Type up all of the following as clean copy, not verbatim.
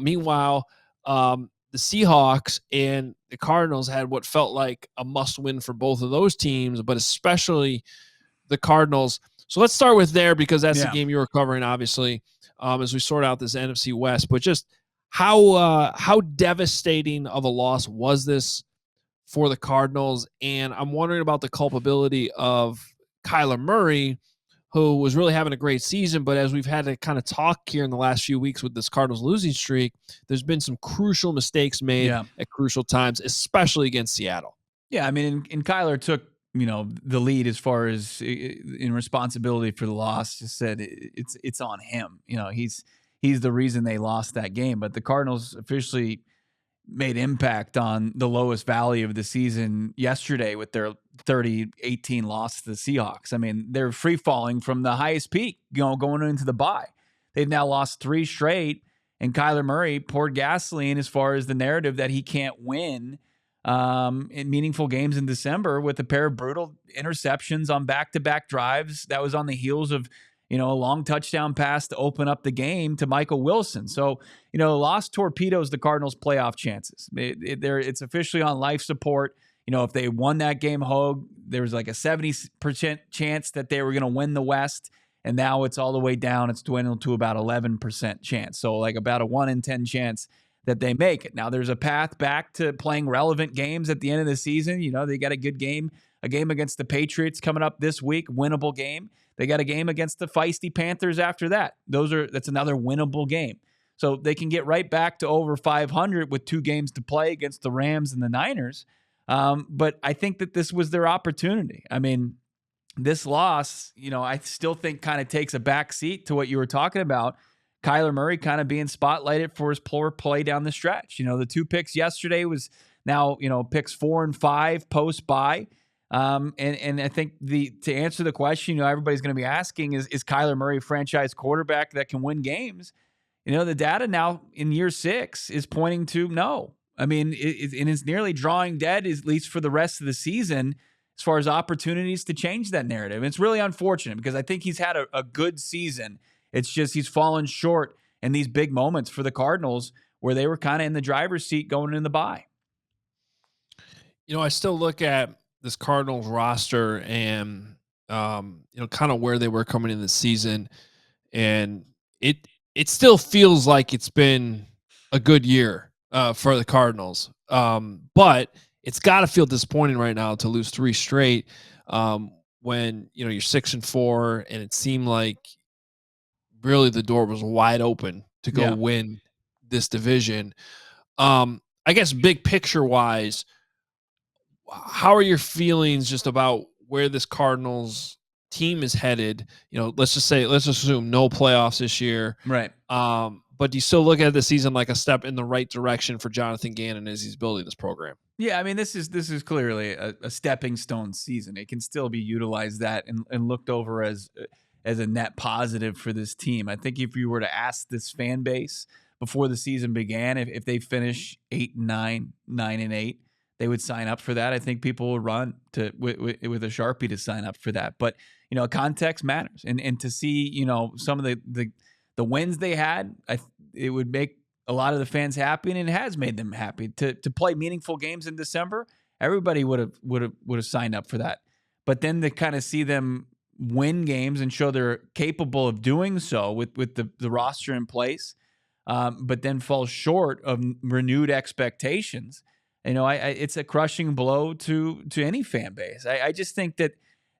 Meanwhile, the Seahawks and the Cardinals had what felt like a must-win for both of those teams, but especially the Cardinals. So let's start with there because that's the game you were covering, obviously, as we sort out this NFC West. But just how devastating of a loss was this for the Cardinals? And I'm wondering about the culpability of Kyler Murray, who was really having a great season. But as we've had to kind of talk here in the last few weeks with this Cardinals losing streak, there's been some crucial mistakes made at crucial times, especially against Seattle. Yeah, I mean, and Kyler took, the lead as far as in responsibility for the loss. Just said it's on him. He's the reason they lost that game. But the Cardinals officially made impact on the lowest valley of the season yesterday with their 30-18 loss to the Seahawks. I mean, they're free falling from the highest peak, going into the bye. They've now lost 3 straight, and Kyler Murray poured gasoline as far as the narrative that he can't win in meaningful games in December with a pair of brutal interceptions on back-to-back drives. That was on the heels of a long touchdown pass to open up the game to Michael Wilson. So, loss torpedoes the Cardinals' playoff chances. It's officially on life support. If they won that game, there was like a 70% chance that they were going to win the West, and now it's all the way down. It's dwindled to about 11% chance. So, like about a 1 in 10 chance that they make it. Now, there's a path back to playing relevant games at the end of the season. They got a good game, a game against the Patriots coming up this week, winnable game. They got a game against the feisty Panthers after that. That's another winnable game. So they can get right back to over 500 with 2 games to play against the Rams and the Niners. But I think that this was their opportunity. I mean, this loss, I still think kind of takes a back seat to what you were talking about. Kyler Murray kind of being spotlighted for his poor play down the stretch. The 2 picks yesterday was now, picks 4 and 5 post-bye. And I think to answer the question, everybody's going to be asking is Kyler Murray a franchise quarterback that can win games? The data now in year 6 is pointing to no. I mean, it's nearly drawing dead, at least for the rest of the season, as far as opportunities to change that narrative. And it's really unfortunate because I think he's had a good season. It's just he's fallen short in these big moments for the Cardinals where they were kind of in the driver's seat going in the bye. I still look at this Cardinals roster and, kind of where they were coming in the season. And it still feels like it's been a good year for the Cardinals. But it's got to feel disappointing right now to lose 3 straight when, you're 6-4 and it seemed like really the door was wide open to go win this division. I guess big picture wise, how are your feelings just about where this Cardinals team is headed? Let's assume no playoffs this year. Right. But do you still look at the season like a step in the right direction for Jonathan Gannon as he's building this program? Yeah, I mean, this is clearly a stepping stone season. It can still be utilized and looked over as a net positive for this team. I think if you were to ask this fan base before the season began, if they finish 8-9, 9-8, they would sign up for that. I think people will run with a Sharpie to sign up for that. But context matters, and to see some of the wins they had, it would make a lot of the fans happy, and it has made them happy to play meaningful games in December. Everybody would have signed up for that. But then to kind of see them win games and show they're capable of doing so with the roster in place, but then fall short of renewed expectations. It's a crushing blow to any fan base. I just think that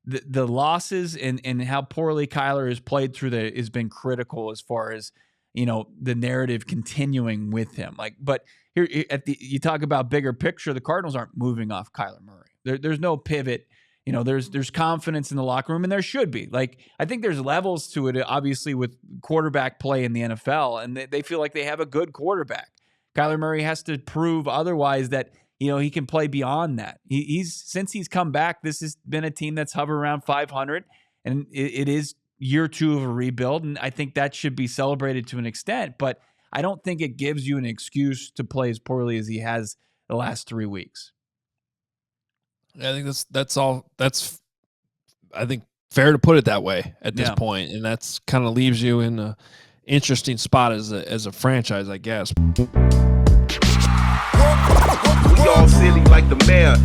the losses and how poorly Kyler has played through has been critical as far as the narrative continuing with him. But here you talk about bigger picture. The Cardinals aren't moving off Kyler Murray. There's no pivot. There's confidence in the locker room, and there should be. I think there's levels to it, obviously, with quarterback play in the NFL, and they feel like they have a good quarterback. Kyler Murray has to prove otherwise that he can play beyond that. Since he's come back, this has been a team that's hovered around 500, and it is year 2 of a rebuild, and I think that should be celebrated to an extent. But I don't think it gives you an excuse to play as poorly as he has the last 3 weeks. I think that's all. That's, I think, fair to put it that way at this point, and that's kind of leaves you in interesting spot as a franchise, I guess. We all silly like the mayor.